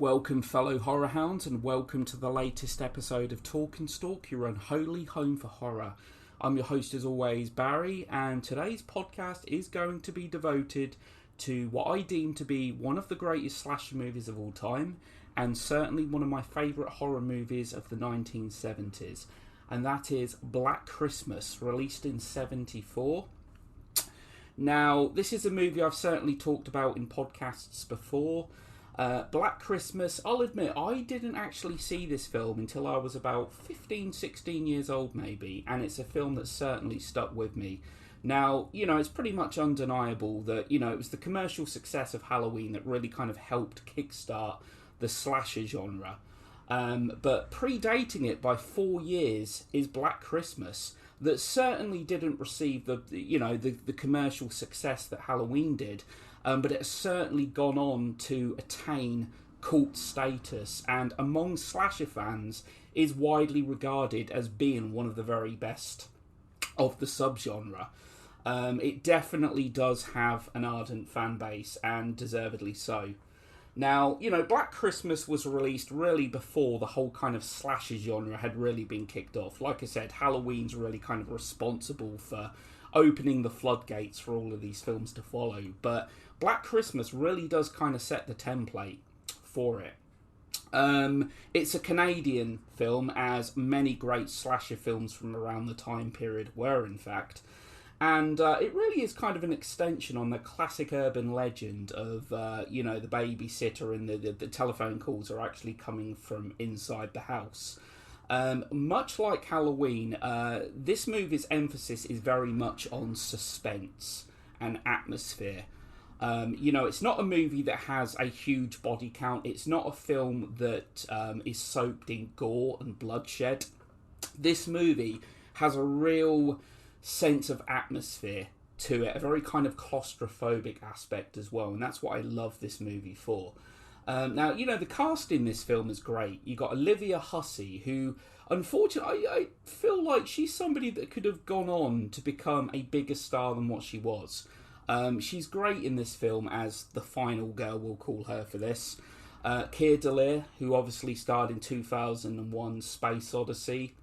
Welcome, fellow horror hounds, and welcome to the latest episode of Talk and Stalk, your unholy home for horror. I'm your host, as always, Barry, and today's podcast is going to be devoted to what I deem to be one of the greatest slasher movies of all time, and certainly one of my favourite horror movies of the 1970s, and that is Black Christmas, released in 1974. Now, this is a movie I've certainly talked about in podcasts before. Black Christmas, I'll admit, I didn't actually see this film until I was about 15, 16 years old maybe, and it's a film that certainly stuck with me. Now, it's pretty much undeniable that, it was the commercial success of Halloween that really kind of helped kickstart the slasher genre. But predating it by 4 years is Black Christmas, that certainly didn't receive the commercial success that Halloween did. But it has certainly gone on to attain cult status, and among slasher fans is widely regarded as being one of the very best of the subgenre. It definitely does have an ardent fan base, and deservedly so. Now, Black Christmas was released really before the whole kind of slasher genre had really been kicked off. Like I said, Halloween's really kind of responsible for opening the floodgates for all of these films to follow, but Black Christmas really does kind of set the template for it. It's a Canadian film, as many great slasher films from around the time period were, in fact, and it really is kind of an extension on the classic urban legend of, the babysitter and the telephone calls are actually coming from inside the house. Much like Halloween, this movie's emphasis is very much on suspense and atmosphere. It's not a movie that has a huge body count. It's not a film that is soaked in gore and bloodshed. This movie has a real sense of atmosphere to it, a very kind of claustrophobic aspect as well, and that's what I love this movie for. Now, the cast in this film is great. You got Olivia Hussey, who, unfortunately, I feel like she's somebody that could have gone on to become a bigger star than what she was. She's great in this film as the final girl, we'll call her for this. Keir Dullea, who obviously starred in 2001's Space Odyssey,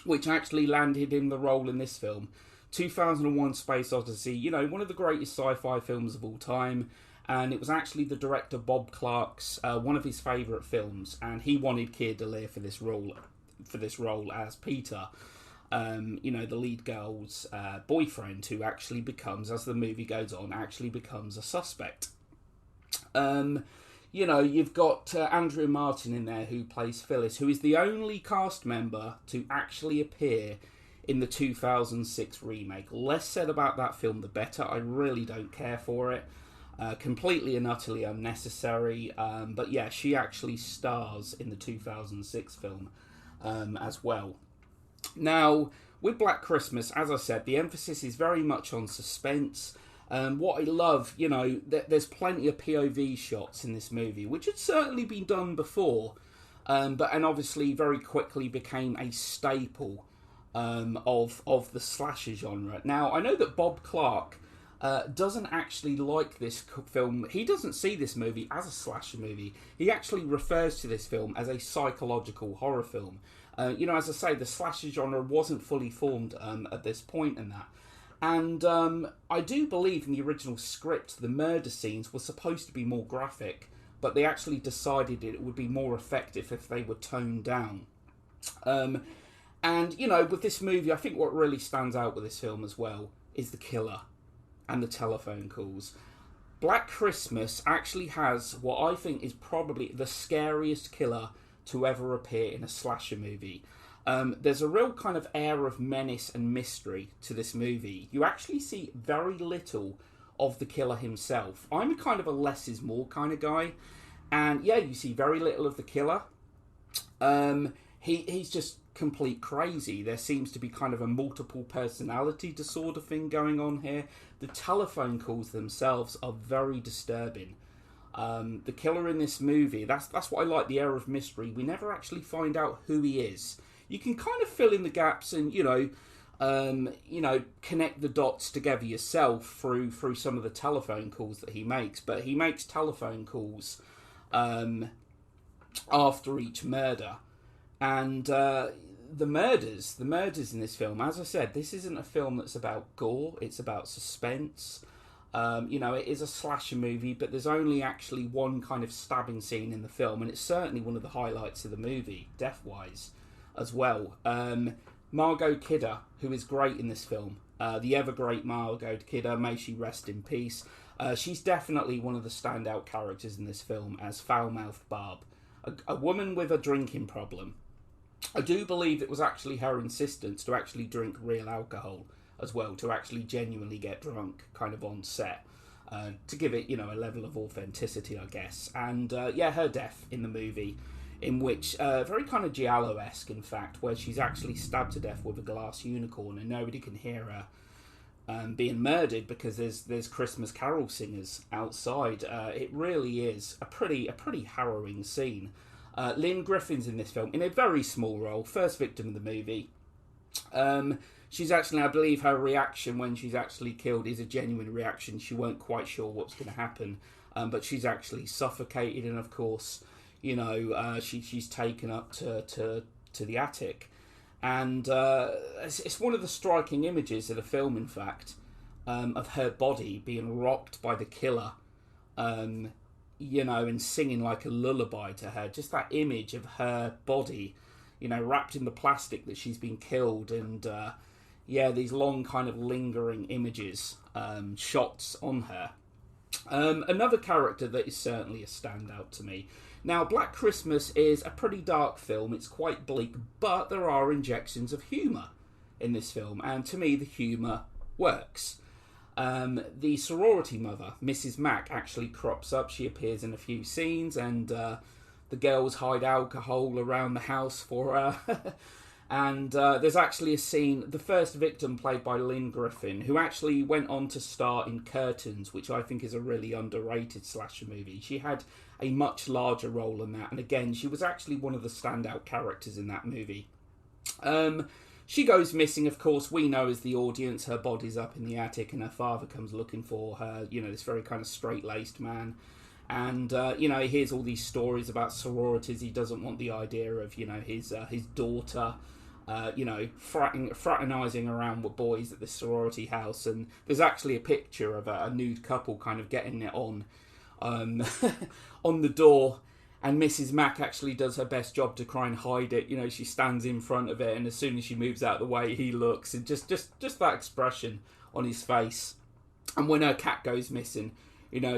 which actually landed him the role in this film. 2001 Space Odyssey, one of the greatest sci-fi films of all time. And it was actually the director Bob Clark's one of his favourite films, and he wanted Keir Dullea for this role as Peter, the lead girl's boyfriend, who actually becomes, as the movie goes on, a suspect. You've got Andrea Martin in there, who plays Phyllis, who is the only cast member to actually appear in the 2006 remake. Less said about that film, the better. I really don't care for it. Completely and utterly unnecessary, but yeah, she actually stars in the 2006 film as well. Now, with Black Christmas, as I said, the emphasis is very much on suspense. What I love, there's plenty of POV shots in this movie, which had certainly been done before, and obviously very quickly became a staple of the slasher genre. Now, I know that Bob Clark doesn't actually like this film. He doesn't see this movie as a slasher movie. He actually refers to this film as a psychological horror film. As I say, the slasher genre wasn't fully formed at this point in that. And I do believe in the original script, the murder scenes were supposed to be more graphic, but they actually decided it would be more effective if they were toned down. With this movie, I think what really stands out with this film as well is the killer and the telephone calls. Black Christmas actually has what I think is probably the scariest killer to ever appear in a slasher movie. There's a real kind of air of menace and mystery to this movie. You actually see very little of the killer himself. I'm kind of a less is more kind of guy, and yeah, you see very little of the killer. He's just complete crazy. There seems to be kind of a multiple personality disorder thing going on here. The telephone calls themselves are very disturbing. The killer in this movie, that's what I like, the air of mystery. We never actually find out who he is. You can kind of fill in the gaps and, connect the dots together yourself through some of the telephone calls that he makes. But he makes telephone calls after each murder. And the murders in this film, as I said, this isn't a film that's about gore, it's about suspense. It is a slasher movie, but there's only actually one kind of stabbing scene in the film, and it's certainly one of the highlights of the movie, death-wise, as well. Margot Kidder, who is great in this film, the ever-great Margot Kidder, may she rest in peace. She's definitely one of the standout characters in this film as foul-mouthed Barb, a woman with a drinking problem. I do believe it was actually her insistence to actually drink real alcohol as well, to actually genuinely get drunk kind of on set, to give it, a level of authenticity, I guess. And her death in the movie, in which, very kind of Giallo-esque, in fact, where she's actually stabbed to death with a glass unicorn and nobody can hear her being murdered because there's Christmas carol singers outside. It really is a pretty harrowing scene. Lynn Griffin's in this film in a very small role, first victim of the movie. She's actually, I believe her reaction when she's actually killed is a genuine reaction. She weren't quite sure what's going to happen, but she's actually suffocated, and of course, she's taken up to the attic. And it's one of the striking images of the film, in fact, of her body being rocked by the killer, and singing like a lullaby to her. Just that image of her body, wrapped in the plastic that she's been killed, and these long kind of lingering images, shots on her. Another character that is certainly a standout to me. Now, Black Christmas is a pretty dark film. It's quite bleak, but there are injections of humour in this film, and to me the humour works. The sorority mother, Mrs. Mack, actually crops up. She appears in a few scenes, and the girls hide alcohol around the house for her. And there's actually a scene, the first victim played by Lynn Griffin, who actually went on to star in Curtains, which I think is a really underrated slasher movie. She had a much larger role in that, and again, she was actually one of the standout characters in that movie. She goes missing, of course. We know as the audience, her body's up in the attic, and her father comes looking for her, this very kind of straight-laced man. And, he hears all these stories about sororities. He doesn't want the idea of, his daughter, fraternising around with boys at this sorority house. And there's actually a picture of a nude couple kind of getting it on the door. And Mrs. Mack actually does her best job to try and hide it. She stands in front of it, and as soon as she moves out of the way, he looks. And just that expression on his face. And when her cat goes missing,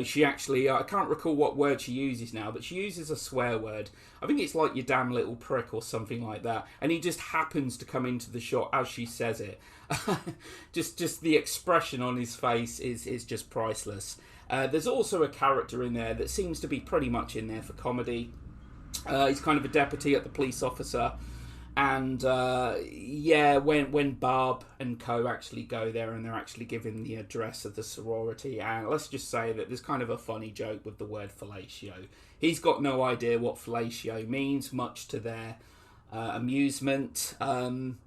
she actually, I can't recall what word she uses now, but she uses a swear word. I think it's like, you damn little prick or something like that. And he just happens to come into the shot as she says it. just the expression on his face is just priceless. There's also a character in there that seems to be pretty much in there for comedy. He's kind of a deputy at the police officer. And when Barb and co actually go there, and they're actually given the address of the sorority, and let's just say that there's kind of a funny joke with the word fellatio. He's got no idea what fellatio means, much to their amusement. And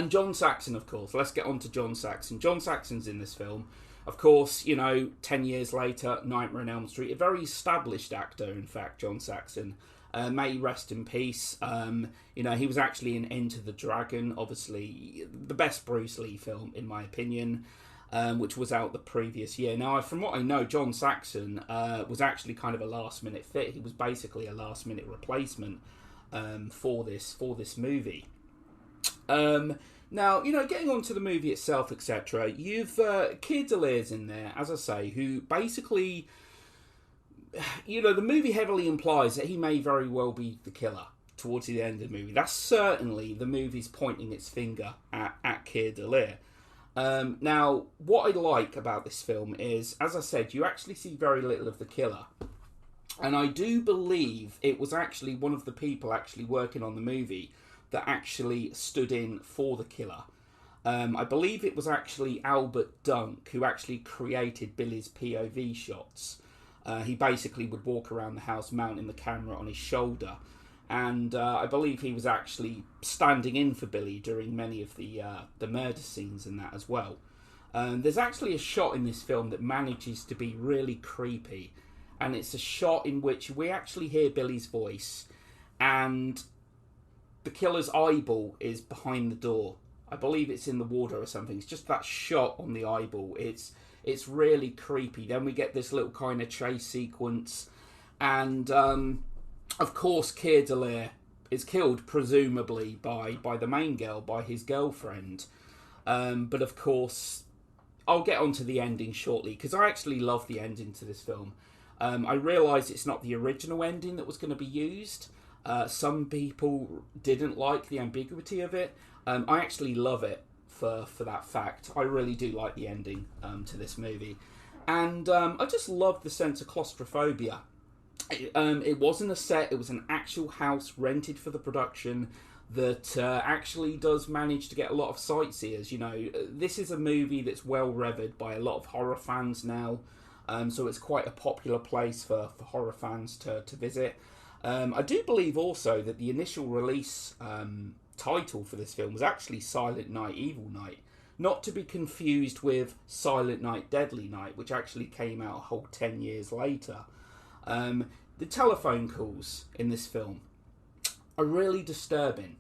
John Saxon, of course. Let's get on to John Saxon. John Saxon's in this film. Of course, 10 years later, Nightmare on Elm Street. A very established actor, in fact, John Saxon. May he rest in peace. He was actually in Enter the Dragon, obviously the best Bruce Lee film, in my opinion, which was out the previous year. Now, from what I know, John Saxon was actually kind of a last-minute fit. He was basically a last-minute replacement for this movie. Now, getting on to the movie itself, etc., you've Keir Dullea in there, as I say, who basically, the movie heavily implies that he may very well be the killer towards the end of the movie. That's certainly the movie's pointing its finger at Keir Dullea. Now, what I like about this film is, as I said, you actually see very little of the killer. And I do believe it was actually one of the people actually working on the movie that actually stood in for the killer. I believe it was actually Albert Dunk who actually created Billy's POV shots. He basically would walk around the house mounting the camera on his shoulder. And I believe he was actually standing in for Billy during many of the murder scenes and that as well. There's actually a shot in this film that manages to be really creepy and it's a shot in which we actually hear Billy's voice, and the killer's eyeball is behind the door. I believe it's in the water or something. It's just that shot on the eyeball. It's really creepy. Then we get this little kind of chase sequence, and of course Keir Dullea is killed, presumably by the main girl, by his girlfriend. But of course, I'll get onto the ending shortly, because I actually love the ending to this film. I realise it's not the original ending that was going to be used. Some people didn't like the ambiguity of it. I actually love it for that fact. I really do like the ending to this movie. And I just love the sense of claustrophobia. It wasn't a set, it was an actual house rented for the production that actually does manage to get a lot of sightseers. You know, this is a movie that's well revered by a lot of horror fans now, so it's quite a popular place for horror fans to visit. I do believe also that the initial release title for this film was actually Silent Night, Evil Night, not to be confused with Silent Night, Deadly Night, which actually came out a whole 10 years later. The telephone calls in this film are really disturbing.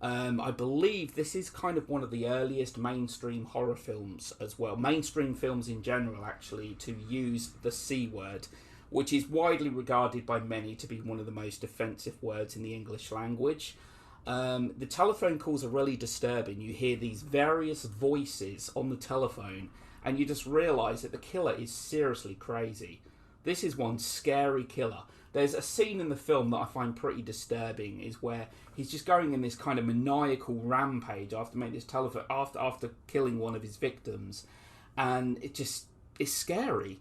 I believe this is kind of one of the earliest mainstream horror films as well, mainstream films in general actually, to use the C word, which is widely regarded by many to be one of the most offensive words in the English language. The telephone calls are really disturbing. You hear these various voices on the telephone, and you just realise that the killer is seriously crazy. This is one scary killer. There's a scene in the film that I find pretty disturbing, is where he's just going in this kind of maniacal rampage after killing one of his victims, and it's scary.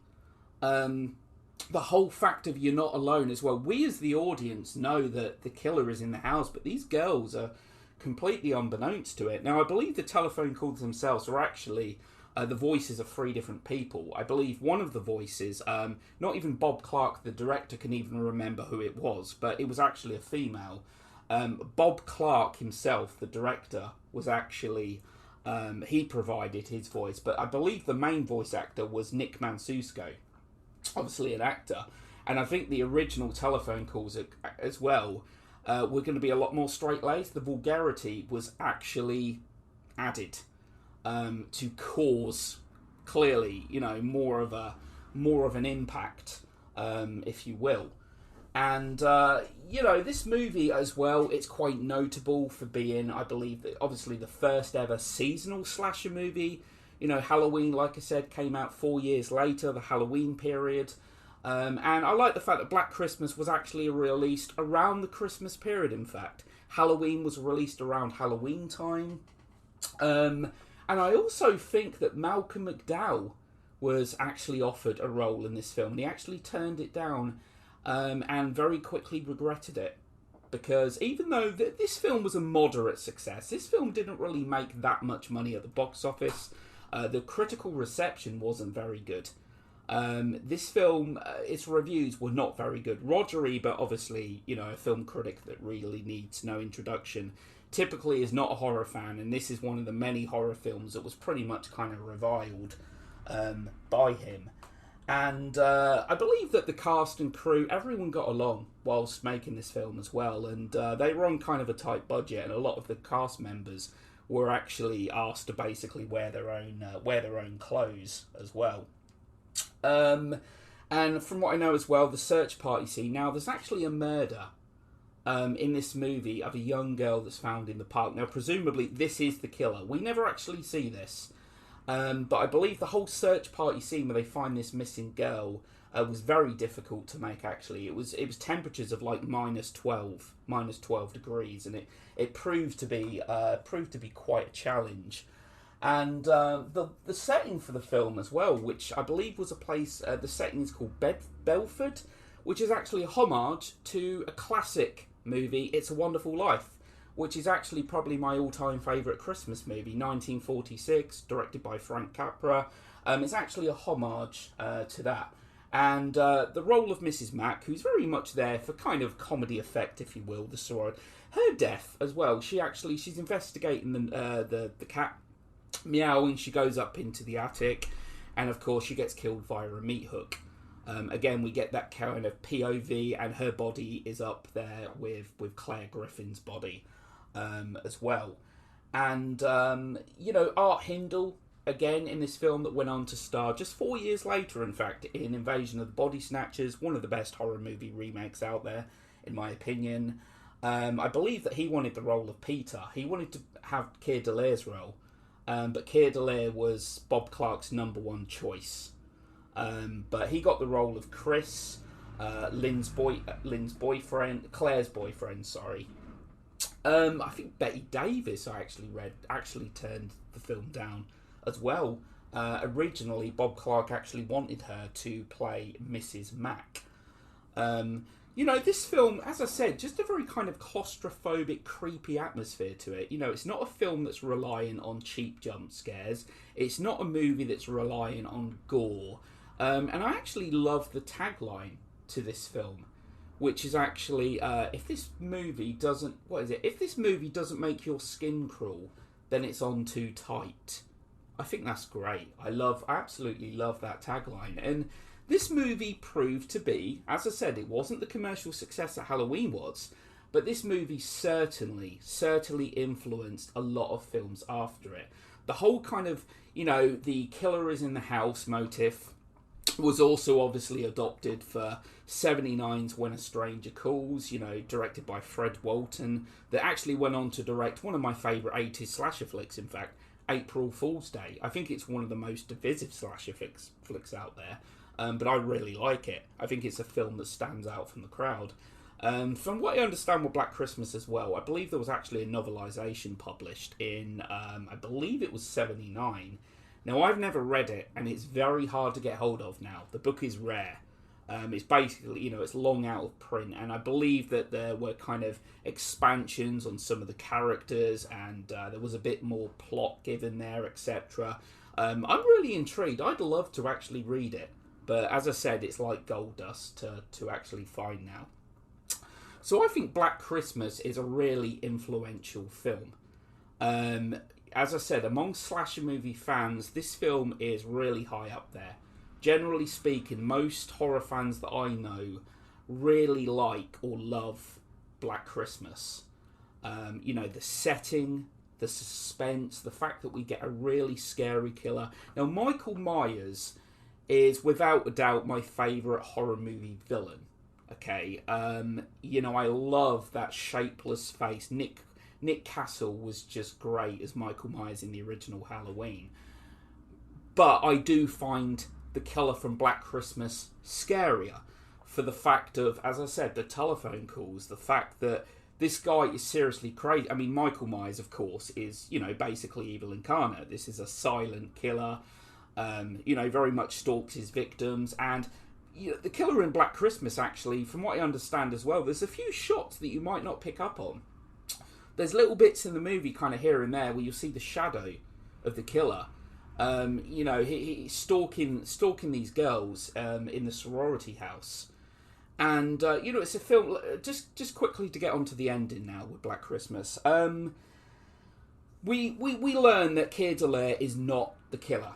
The whole fact of you're not alone as well. We as the audience know that the killer is in the house, but these girls are completely unbeknownst to it. Now, I believe the telephone calls themselves are actually the voices of 3 different people. I believe one of the voices, not even Bob Clark, the director, can even remember who it was, but it was actually a female. Bob Clark himself, the director, was actually, he provided his voice, but I believe the main voice actor was Nick Mansusko, obviously an actor, and I think the original telephone calls as well were going to be a lot more straight-laced. The vulgarity was actually added to cause, clearly, you know, more of an impact, if you will. And you know, this movie as well, it's quite notable for being, I believe, obviously the first ever seasonal slasher movie. You know, Halloween, like I said, came out 4 years later, the Halloween period. And I like the fact that Black Christmas was actually released around the Christmas period, in fact. Halloween was released around Halloween time. And I also think that Malcolm McDowell was actually offered a role in this film. And he actually turned it down and very quickly regretted it. Because even though this film was a moderate success, this film didn't really make that much money at the box office. The critical reception wasn't very good. This film, its reviews were not very good. Roger Ebert, obviously, you know, a film critic that really needs no introduction, typically is not a horror fan, and this is one of the many horror films that was pretty much kind of reviled by him. And I believe that the cast and crew, everyone got along whilst making this film as well, and they were on kind of a tight budget, and a lot of the cast members were actually asked to basically wear their own clothes as well. And from what I know as well, the search party scene. Now, there's actually a murder in this movie of a young girl that's found in the park. Now, presumably, this is the killer. We never actually see this. But I believe the whole search party scene where they find this missing girl was very difficult to make, actually. It was temperatures of like minus 12 degrees, and it proved to be quite a challenge. And the setting for the film as well, which I believe was a place, the setting is called Belford, which is actually a homage to a classic movie, It's a Wonderful Life, which is actually probably my all-time favourite Christmas movie, 1946, directed by Frank Capra. It's actually a homage to that. And the role of Mrs. Mack, who's very much there for kind of comedy effect, if you will, the sorority. Her death as well, she's investigating the cat meowing, she goes up into the attic, and of course she gets killed via a meat hook. Again, we get that kind of POV, and her body is up there with Claire Griffin's body as well. And, Art Hindle, again, in this film that went on to star just 4 years later, in fact, in Invasion of the Body Snatchers, one of the best horror movie remakes out there, in my opinion. I believe that he wanted the role of Peter. He wanted to have Keir Dulaire's role, but Keir Dullaire was Bob Clark's number one choice. But he got the role of Chris, Lynn's boyfriend, Claire's boyfriend, sorry. I think Betty Davis, I actually turned the film down as well. Originally, Bob Clark actually wanted her to play Mrs. Mack. This film, as I said, just a very kind of claustrophobic, creepy atmosphere to it. It's not a film that's relying on cheap jump scares. It's not a movie that's relying on gore. And I actually love the tagline to this film, which is actually, if this movie doesn't make your skin crawl, then it's on too tight. I think that's great. I absolutely love that tagline. And this movie proved to be, as I said, it wasn't the commercial success that Halloween was, but this movie certainly influenced a lot of films after it. The whole kind of, the killer is in the house motif was also obviously adopted for 79's When a Stranger Calls, directed by Fred Walton, that actually went on to direct one of my favourite 80s slasher flicks, in fact, April Fool's Day. I think it's one of the most divisive slasher flicks out there, but I really like it. I think it's a film that stands out from the crowd. From what I understand with Black Christmas as well, I believe there was actually a novelisation published in, I believe it was 79. Now, I've never read it, and it's very hard to get hold of now. The book is rare. It's basically, it's long out of print, and I believe that there were kind of expansions on some of the characters, and there was a bit more plot given there, etc. I'm really intrigued. I'd love to actually read it, but as I said, it's like gold dust to actually find now. So I think Black Christmas is a really influential film. As I said, among slasher movie fans, this film is really high up there. Generally speaking, most horror fans that I know really like or love Black Christmas. The setting, the suspense, the fact that we get a really scary killer. Now, Michael Myers is without a doubt my favourite horror movie villain. Okay, I love that shapeless face. Nick Castle was just great as Michael Myers in the original Halloween. But I do find the killer from Black Christmas scarier for the fact of, as I said, the telephone calls, the fact that this guy is seriously crazy. I mean, Michael Myers, of course, is, basically evil incarnate. This is a silent killer, very much stalks his victims. And the killer in Black Christmas, actually, from what I understand as well, there's a few shots that you might not pick up on. There's little bits in the movie kind of here and there where you'll see the shadow of the killer. He's stalking these girls in the sorority house. And, it's a film, just quickly to get onto the ending now with Black Christmas. We learn that Keir Dullaire is not the killer.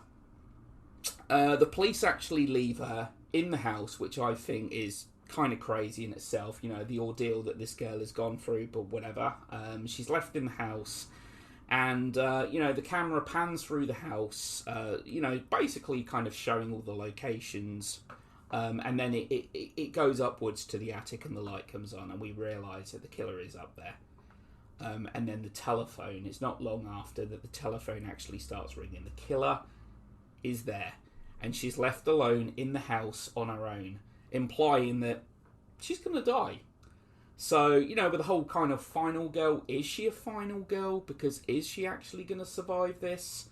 The police actually leave her in the house, which I think is kind of crazy in itself, the ordeal that this girl has gone through, but whatever. She's left in the house, and the camera pans through the house, basically kind of showing all the locations, and then it goes upwards to the attic, and the light comes on, and we realise that the killer is up there. And then the telephone, it's not long after that the telephone actually starts ringing. The killer is there, and she's left alone in the house on her own, implying that she's going to die. So, with the whole kind of final girl, is she a final girl? Because is she actually going to survive this?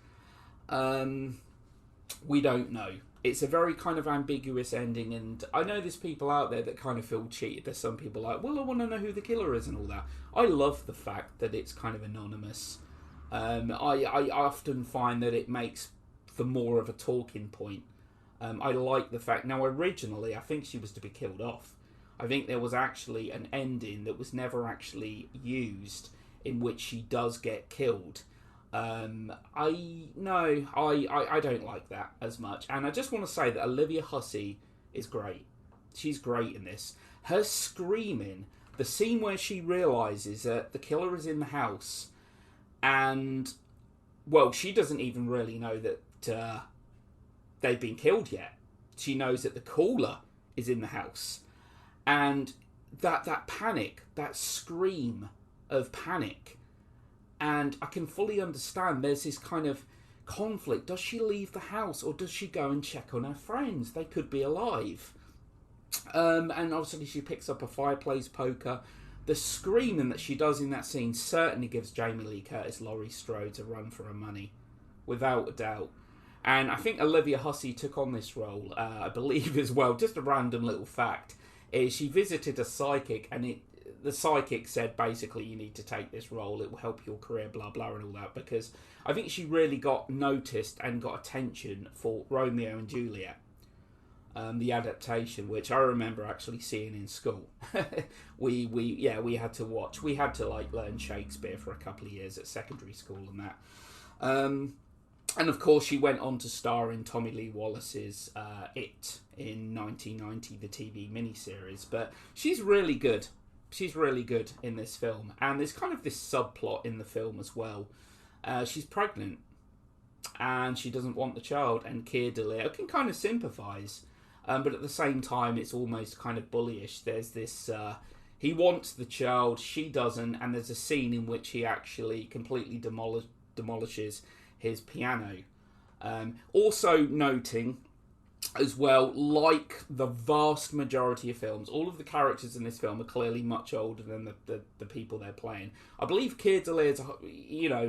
We don't know. It's a very kind of ambiguous ending, and I know there's people out there that kind of feel cheated. There's some people like, well, I want to know who the killer is and all that. I love the fact that it's kind of anonymous. I often find that it makes for more of a talking point. I like the fact... Now, originally, I think she was to be killed off. I think there was actually an ending that was never actually used in which she does get killed. I don't like that as much. And I just want to say that Olivia Hussey is great. She's great in this. Her screaming, the scene where she realises that the killer is in the house, and, well, she doesn't even really know that they've been killed yet. She knows that the caller is in the house. And that panic, that scream of panic. And I can fully understand there's this kind of conflict. Does she leave the house or does she go and check on her friends? They could be alive. And obviously she picks up a fireplace poker. The screaming that she does in that scene certainly gives Jamie Lee Curtis, Laurie Strode, a run for her money, without a doubt. And I think Olivia Hussey took on this role, I believe as well. Just a random little fact is she visited a psychic, and the psychic said basically you need to take this role, it will help your career, blah blah and all that, because I think she really got noticed and got attention for Romeo and Juliet, the adaptation, which I remember actually seeing in school. we had to watch, we had to like learn Shakespeare for a couple of years at secondary school and that. And of course she went on to star in Tommy Lee Wallace's It in 1990, the TV miniseries. But she's really good. She's really good in this film. And there's kind of this subplot in the film as well. She's pregnant and she doesn't want the child, and Keir Dullea can kind of sympathise. But at the same time, it's almost kind of bullyish. There's this... he wants the child, she doesn't, and there's a scene in which he actually completely demolishes his piano. Also noting as well, like the vast majority of films, all of the characters in this film are clearly much older than the people they're playing. I believe Keir Dullea,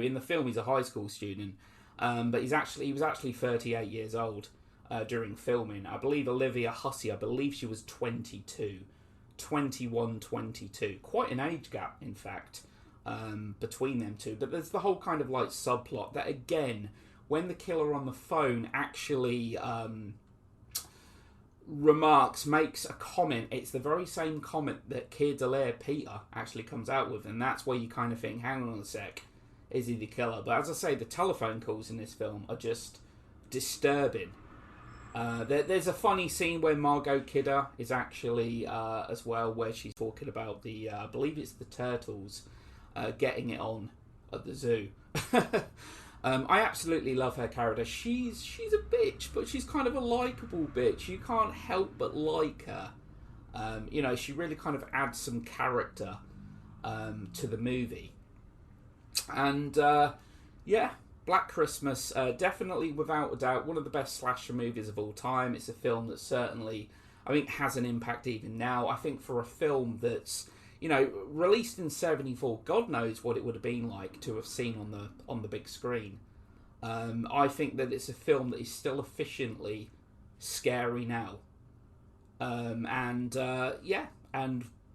in the film he's a high school student, but he was actually 38 years old during filming. I believe Olivia Hussey, I believe she was 22. Quite an age gap, in fact, between them two. But there's the whole kind of like subplot that, again, when the killer on the phone actually makes a comment, it's the very same comment that Keir Dullea, Peter, actually comes out with, and that's where you kind of think, hang on a sec, is he the killer? But as I say, the telephone calls in this film are just disturbing. There's a funny scene where Margot Kidder is actually as well, where she's talking about the I believe it's the turtles getting it on at the zoo. I absolutely love her character. She's a bitch, but she's kind of a likeable bitch. You can't help but like her. She really kind of adds some character to the movie. And Black Christmas, definitely without a doubt one of the best slasher movies of all time. It's a film that certainly, I think, has an impact even now. I think for a film that's, released in 1974, God knows what it would have been like to have seen on the big screen. I think that it's a film that is still efficiently scary now. And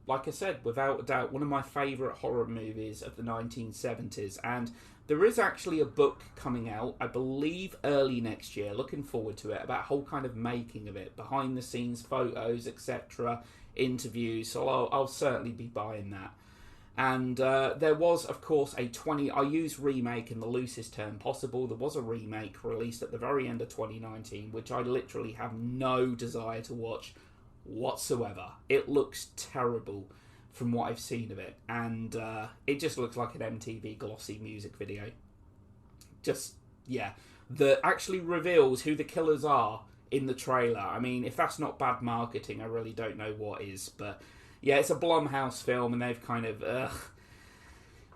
like I said, without a doubt, one of my favourite horror movies of the 1970s. And there is actually a book coming out, I believe, early next year. Looking forward to it, about whole kind of making of it, behind the scenes photos, etc., interviews. So I'll certainly be buying that. And there was, of course, I use remake in the loosest term possible. There was a remake released at the very end of 2019, which I literally have no desire to watch whatsoever. It looks terrible from what I've seen of it, and it just looks like an MTV glossy music video. That actually reveals who the killers are in the trailer. I mean, if that's not bad marketing, I really don't know what is. But yeah, it's a Blumhouse film, and they've kind of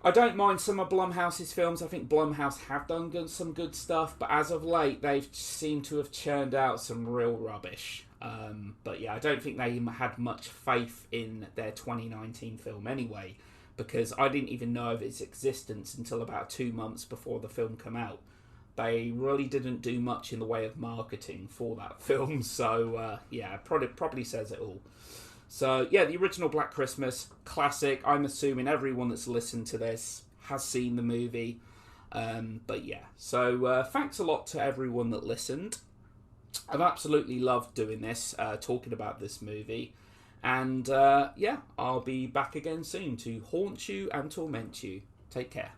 I don't mind some of Blumhouse's films. I think Blumhouse have done some good stuff, but as of late, they've seemed to have churned out some real rubbish. But yeah, I don't think they had much faith in their 2019 film anyway, because I didn't even know of its existence until about 2 months before the film came out. They really didn't do much in the way of marketing for that film, so probably says it all. So yeah, the original Black Christmas, classic. I'm assuming everyone that's listened to this has seen the movie. But yeah, so thanks a lot to everyone that listened. I've absolutely loved doing this, talking about this movie. And I'll be back again soon to haunt you and torment you. Take care.